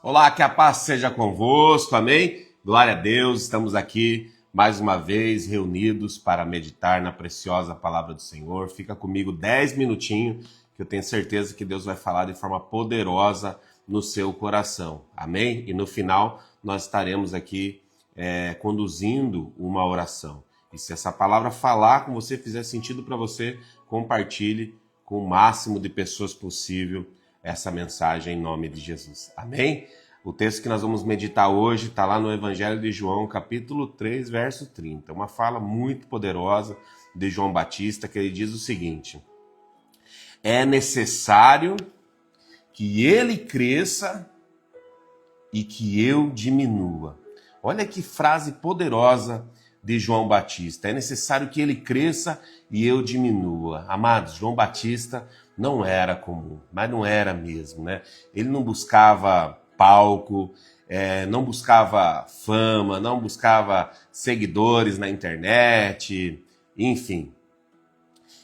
Olá, que a paz seja convosco, amém? Glória a Deus, estamos aqui mais uma vez reunidos para meditar na preciosa palavra do Senhor. Fica comigo 10 minutinhos, que eu tenho certeza que Deus vai falar de forma poderosa no seu coração, amém? E no final nós estaremos aqui conduzindo uma oração. E se essa palavra falar com você, fizer sentido para você, compartilhe com o máximo de pessoas possível essa mensagem em nome de Jesus. Amém? O texto que nós vamos meditar hoje está lá no Evangelho de João, capítulo 3, verso 30. Uma fala muito poderosa de João Batista, que ele diz o seguinte: é necessário que ele cresça e que eu diminua. Olha que frase poderosa de João Batista. É necessário que ele cresça e eu diminua. Amados, João Batista não era comum, mas não era mesmo, né? Ele não buscava palco, não buscava fama, não buscava seguidores na internet, enfim.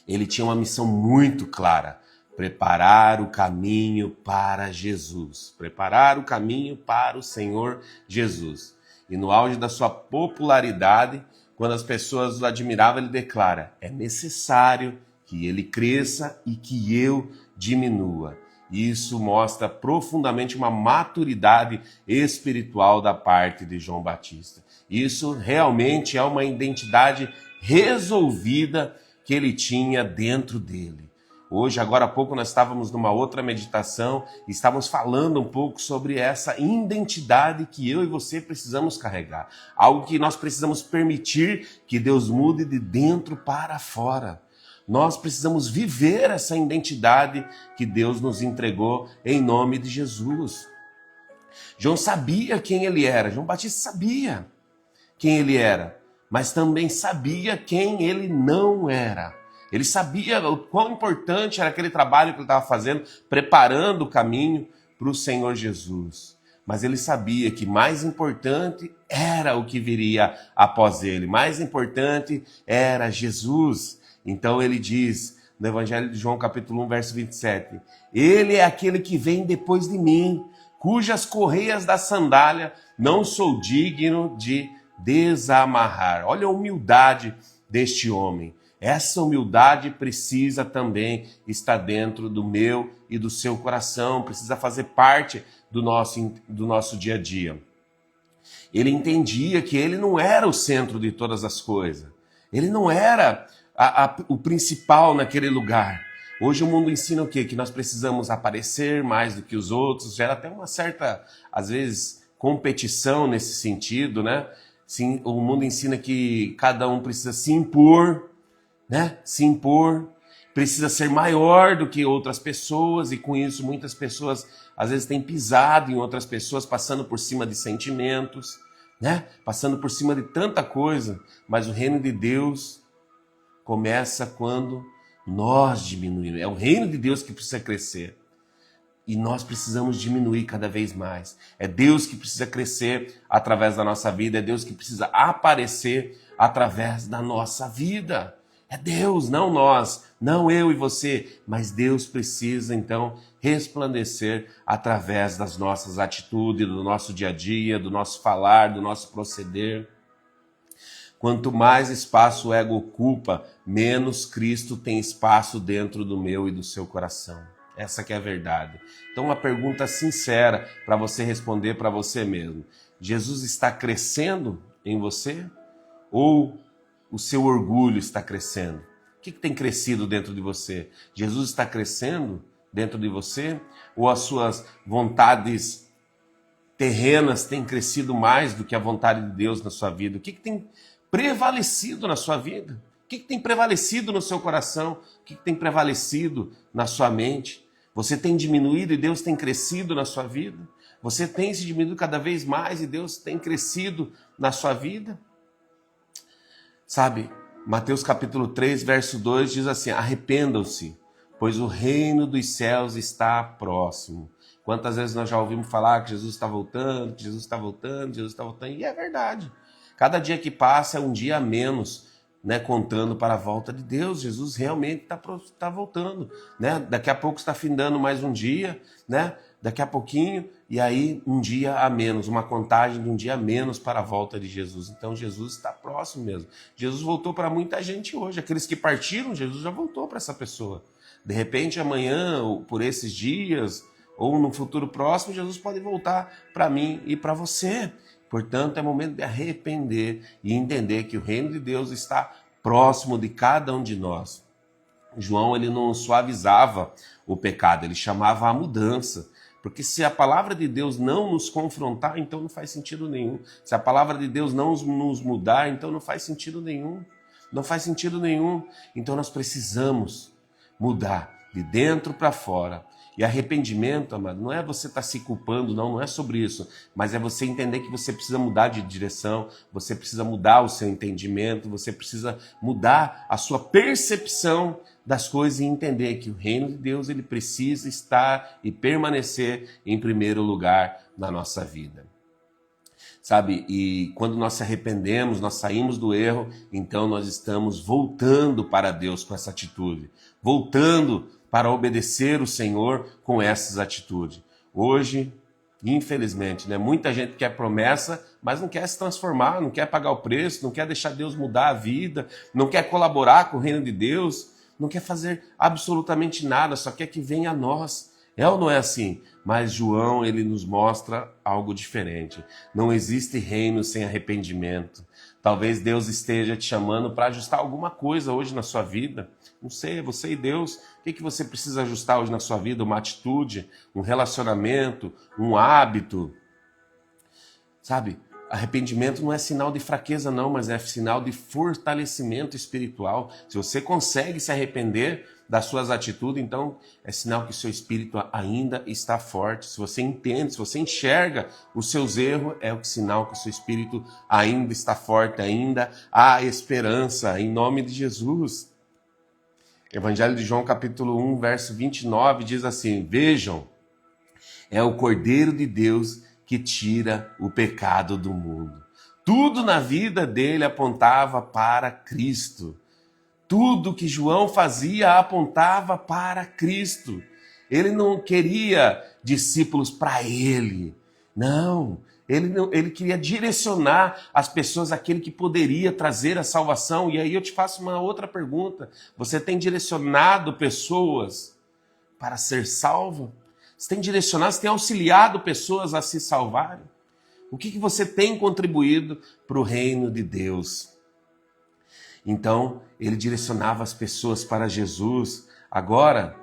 Ele tinha uma missão muito clara: preparar o caminho para Jesus, preparar o caminho para o Senhor Jesus. E no auge da sua popularidade, quando as pessoas o admiravam, ele declara: é necessário que ele cresça e que eu diminua. Isso mostra profundamente uma maturidade espiritual da parte de João Batista. Isso realmente é uma identidade resolvida que ele tinha dentro dele. Hoje, agora há pouco, nós estávamos numa outra meditação e estávamos falando um pouco sobre essa identidade que eu e você precisamos carregar. Algo que nós precisamos permitir que Deus mude de dentro para fora. Nós precisamos viver essa identidade que Deus nos entregou em nome de Jesus. João sabia quem ele era, João Batista sabia quem ele era, mas também sabia quem ele não era. Ele sabia o quão importante era aquele trabalho que ele estava fazendo, preparando o caminho para o Senhor Jesus. Mas ele sabia que mais importante era o que viria após ele, mais importante era Jesus. Então ele diz no Evangelho de João, capítulo 1, verso 27, ele é aquele que vem depois de mim, cujas correias da sandália não sou digno de desamarrar. Olha a humildade deste homem. Essa humildade precisa também estar dentro do meu e do seu coração, precisa fazer parte do nosso dia a dia. Ele entendia que ele não era o centro de todas as coisas. Ele não era o principal naquele lugar. Hoje o mundo ensina o quê? Que nós precisamos aparecer mais do que os outros. Gera até uma certa, às vezes, competição nesse sentido, né? Sim, o mundo ensina que cada um precisa se impor, né? Se impor, precisa ser maior do que outras pessoas, e com isso muitas pessoas às vezes têm pisado em outras pessoas, passando por cima de sentimentos, né? Passando por cima de tanta coisa, mas o reino de Deus começa quando nós diminuímos. É o reino de Deus que precisa crescer. E nós precisamos diminuir cada vez mais. É Deus que precisa crescer através da nossa vida. É Deus que precisa aparecer através da nossa vida. É Deus, não nós, não eu e você. Mas Deus precisa, então, resplandecer através das nossas atitudes, do nosso dia a dia, do nosso falar, do nosso proceder. Quanto mais espaço o ego ocupa, menos Cristo tem espaço dentro do meu e do seu coração. Essa que é a verdade. Então, uma pergunta sincera para você responder para você mesmo. Jesus está crescendo em você? Ou o seu orgulho está crescendo? O que tem crescido dentro de você? Jesus está crescendo dentro de você? Ou as suas vontades terrenas têm crescido mais do que a vontade de Deus na sua vida? O que tem prevalecido na sua vida? O que tem prevalecido no seu coração? O que tem prevalecido na sua mente? Você tem diminuído e Deus tem crescido na sua vida? Você tem se diminuído cada vez mais e Deus tem crescido na sua vida? Sabe, Mateus capítulo 3, verso 2 diz assim: arrependam-se, pois o reino dos céus está próximo. Quantas vezes nós já ouvimos falar que Jesus está voltando, que Jesus está voltando, Jesus está voltando, e é verdade. Cada dia que passa é um dia a menos, né, contando para a volta de Deus. Jesus realmente está voltando, né? Daqui a pouco está findando mais um dia, né? daqui a pouquinho, e aí um dia a menos, uma contagem de um dia a menos para a volta de Jesus. Então Jesus está próximo mesmo. Jesus voltou para muita gente hoje. Aqueles que partiram, Jesus já voltou para essa pessoa. De repente, amanhã, ou por esses dias, ou no futuro próximo, Jesus pode voltar para mim e para você. Portanto, é momento de arrepender e entender que o reino de Deus está próximo de cada um de nós. João, ele não suavizava o pecado, ele chamava a mudança. Porque se a palavra de Deus não nos confrontar, então não faz sentido nenhum. Se a palavra de Deus não nos mudar, então não faz sentido nenhum. Não faz sentido nenhum. Então nós precisamos mudar de dentro para fora. E arrependimento, amado, não é você estar se culpando, não é sobre isso. Mas é você entender que você precisa mudar de direção, você precisa mudar o seu entendimento, você precisa mudar a sua percepção das coisas e entender que o reino de Deus ele precisa estar e permanecer em primeiro lugar na nossa vida. Sabe, e quando nós se arrependemos, nós saímos do erro, então nós estamos voltando para Deus com essa atitude, voltando para obedecer o Senhor com essas atitudes. Hoje, infelizmente, muita gente quer promessa, mas não quer se transformar, não quer pagar o preço, não quer deixar Deus mudar a vida, não quer colaborar com o reino de Deus, não quer fazer absolutamente nada, só quer que venha a nós. É ou não é assim? Mas João, ele nos mostra algo diferente. Não existe reino sem arrependimento. Talvez Deus esteja te chamando para ajustar alguma coisa hoje na sua vida. Não sei, é você e Deus. O que você precisa ajustar hoje na sua vida? Uma atitude, um relacionamento, um hábito. Sabe, arrependimento não é sinal de fraqueza não, mas é sinal de fortalecimento espiritual. Se você consegue se arrepender das suas atitudes, então é sinal que o seu espírito ainda está forte. Se você entende, se você enxerga os seus erros, é o sinal que o seu espírito ainda está forte, ainda há esperança, em nome de Jesus. Evangelho de João, capítulo 1, verso 29, diz assim: vejam, é o Cordeiro de Deus que tira o pecado do mundo. Tudo na vida dele apontava para Cristo. Tudo que João fazia apontava para Cristo. Ele não queria discípulos para ele. Não, ele queria direcionar as pessoas àquele que poderia trazer a salvação. E aí eu te faço uma outra pergunta. Você tem direcionado pessoas para ser salvo? Você tem direcionado, você tem auxiliado pessoas a se salvarem? O que você tem contribuído para o reino de Deus? Então, ele direcionava as pessoas para Jesus. Agora,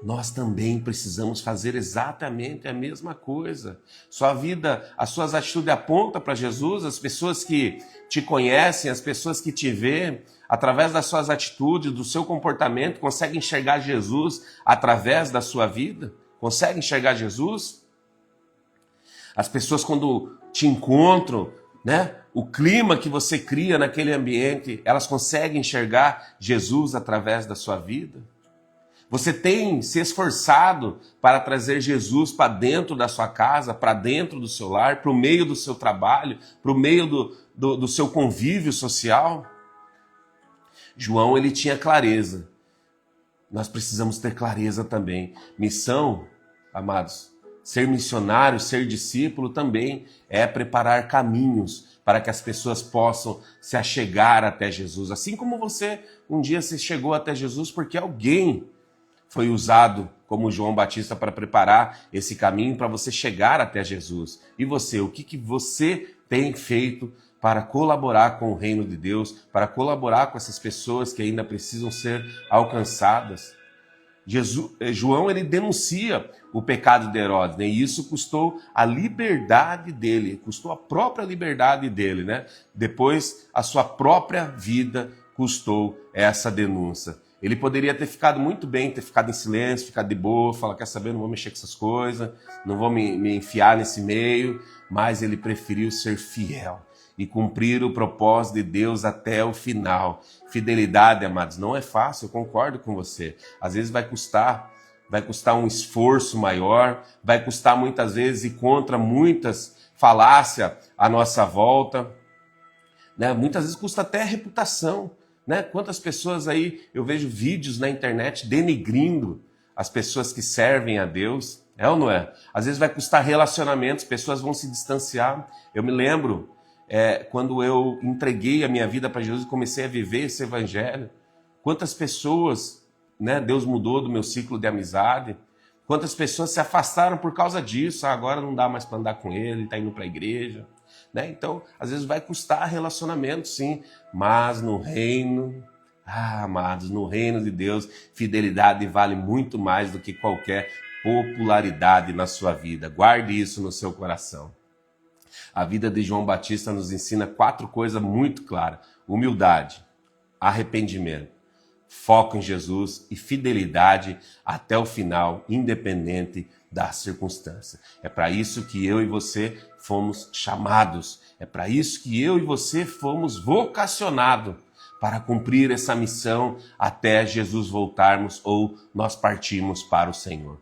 nós também precisamos fazer exatamente a mesma coisa. Sua vida, as suas atitudes apontam para Jesus, as pessoas que te conhecem, as pessoas que te veem, através das suas atitudes, do seu comportamento, conseguem enxergar Jesus através da sua vida? Conseguem enxergar Jesus? As pessoas quando te encontram, o clima que você cria naquele ambiente, elas conseguem enxergar Jesus através da sua vida? Você tem se esforçado para trazer Jesus para dentro da sua casa, para dentro do seu lar, para o meio do seu trabalho, para o meio do seu convívio social? João, ele tinha clareza. Nós precisamos ter clareza também. Missão, amados, ser missionário, ser discípulo também é preparar caminhos para que as pessoas possam se achegar até Jesus. Assim como você um dia se chegou até Jesus porque alguém foi usado como João Batista para preparar esse caminho para você chegar até Jesus. E você, o que você tem feito para colaborar com o reino de Deus, para colaborar com essas pessoas que ainda precisam ser alcançadas? João, ele denuncia o pecado de Herodes, e isso custou a liberdade dele, custou a própria liberdade dele, Depois, a sua própria vida custou essa denúncia. Ele poderia ter ficado muito bem, ter ficado em silêncio, ficar de boa, falar, quer saber, não vou mexer com essas coisas, não vou me enfiar nesse meio, mas ele preferiu ser fiel e cumprir o propósito de Deus até o final. Fidelidade, amados, não é fácil, eu concordo com você. Às vezes vai custar um esforço maior, vai custar muitas vezes e contra muitas falácias à nossa volta. Muitas vezes custa até a reputação. Quantas pessoas aí, eu vejo vídeos na internet denigrindo as pessoas que servem a Deus. É ou não é? Às vezes vai custar relacionamentos, pessoas vão se distanciar. Eu me lembro quando eu entreguei a minha vida para Jesus e comecei a viver esse evangelho, quantas pessoas, né, Deus mudou do meu ciclo de amizade, quantas pessoas se afastaram por causa disso. Agora não dá mais para andar com ele está indo para a igreja. Né? Então, às vezes vai custar relacionamento, sim, mas no reino, amados, no reino de Deus, fidelidade vale muito mais do que qualquer popularidade na sua vida. Guarde isso no seu coração. A vida de João Batista nos ensina 4 coisas muito claras: humildade, arrependimento, foco em Jesus e fidelidade até o final, independente da circunstância. É para isso que eu e você fomos chamados. É para isso que eu e você fomos vocacionados, para cumprir essa missão até Jesus voltarmos ou nós partirmos para o Senhor.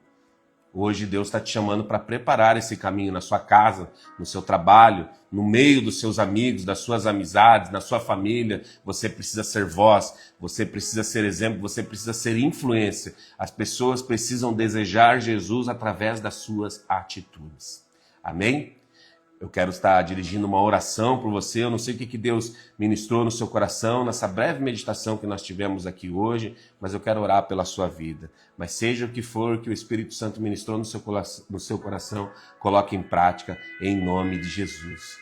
Hoje Deus está te chamando para preparar esse caminho na sua casa, no seu trabalho, no meio dos seus amigos, das suas amizades, na sua família. Você precisa ser voz, você precisa ser exemplo, você precisa ser influência. As pessoas precisam desejar Jesus através das suas atitudes. Amém? Eu quero estar dirigindo uma oração por você. Eu não sei o que Deus ministrou no seu coração, nessa breve meditação que nós tivemos aqui hoje, mas eu quero orar pela sua vida. Mas seja o que for que o Espírito Santo ministrou no seu coração, coloque em prática em nome de Jesus.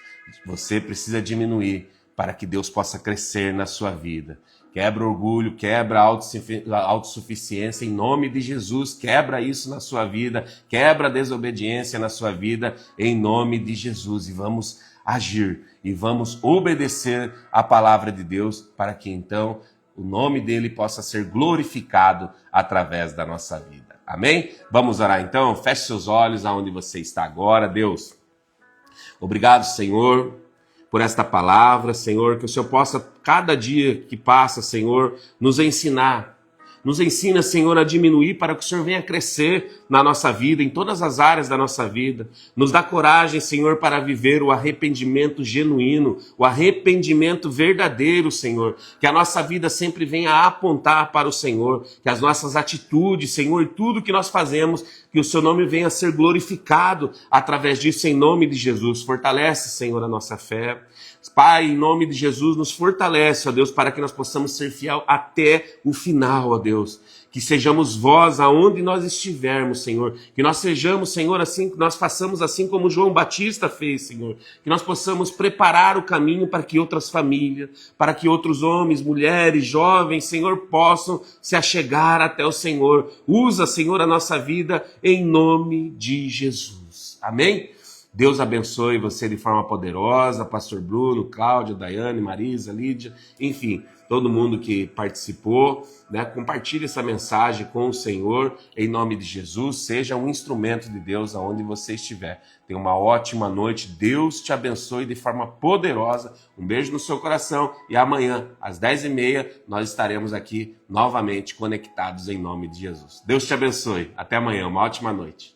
Você precisa diminuir para que Deus possa crescer na sua vida. Quebra o orgulho, quebra a autossuficiência em nome de Jesus. Quebra isso na sua vida, quebra a desobediência na sua vida em nome de Jesus. E vamos agir e vamos obedecer a palavra de Deus para que então o nome dele possa ser glorificado através da nossa vida. Amém? Vamos orar então? Feche seus olhos aonde você está agora. Deus, obrigado, Senhor, por esta palavra, Senhor, que o Senhor possa, cada dia que passa, Senhor, nos ensinar. Nos ensina, Senhor, a diminuir para que o Senhor venha crescer na nossa vida, em todas as áreas da nossa vida. Nos dá coragem, Senhor, para viver o arrependimento genuíno, o arrependimento verdadeiro, Senhor. Que a nossa vida sempre venha apontar para o Senhor, que as nossas atitudes, Senhor, tudo que nós fazemos, que o Seu nome venha a ser glorificado através disso, em nome de Jesus. Fortalece, Senhor, a nossa fé. Pai, em nome de Jesus, nos fortalece, ó Deus, para que nós possamos ser fiel até o final, ó Deus. Que sejamos voz aonde nós estivermos, Senhor. Que nós sejamos, Senhor, assim, que nós façamos assim como João Batista fez, Senhor. Que nós possamos preparar o caminho para que outras famílias, para que outros homens, mulheres, jovens, Senhor, possam se achegar até o Senhor. Usa, Senhor, a nossa vida em nome de Jesus. Amém? Deus abençoe você de forma poderosa, Pastor Bruno, Cláudia, Daiane, Marisa, Lídia, enfim, todo mundo que participou, né? Compartilhe essa mensagem com o Senhor, em nome de Jesus, seja um instrumento de Deus aonde você estiver. Tenha uma ótima noite, Deus te abençoe de forma poderosa, um beijo no seu coração e amanhã, às 10h30, nós estaremos aqui novamente conectados em nome de Jesus. Deus te abençoe, até amanhã, uma ótima noite.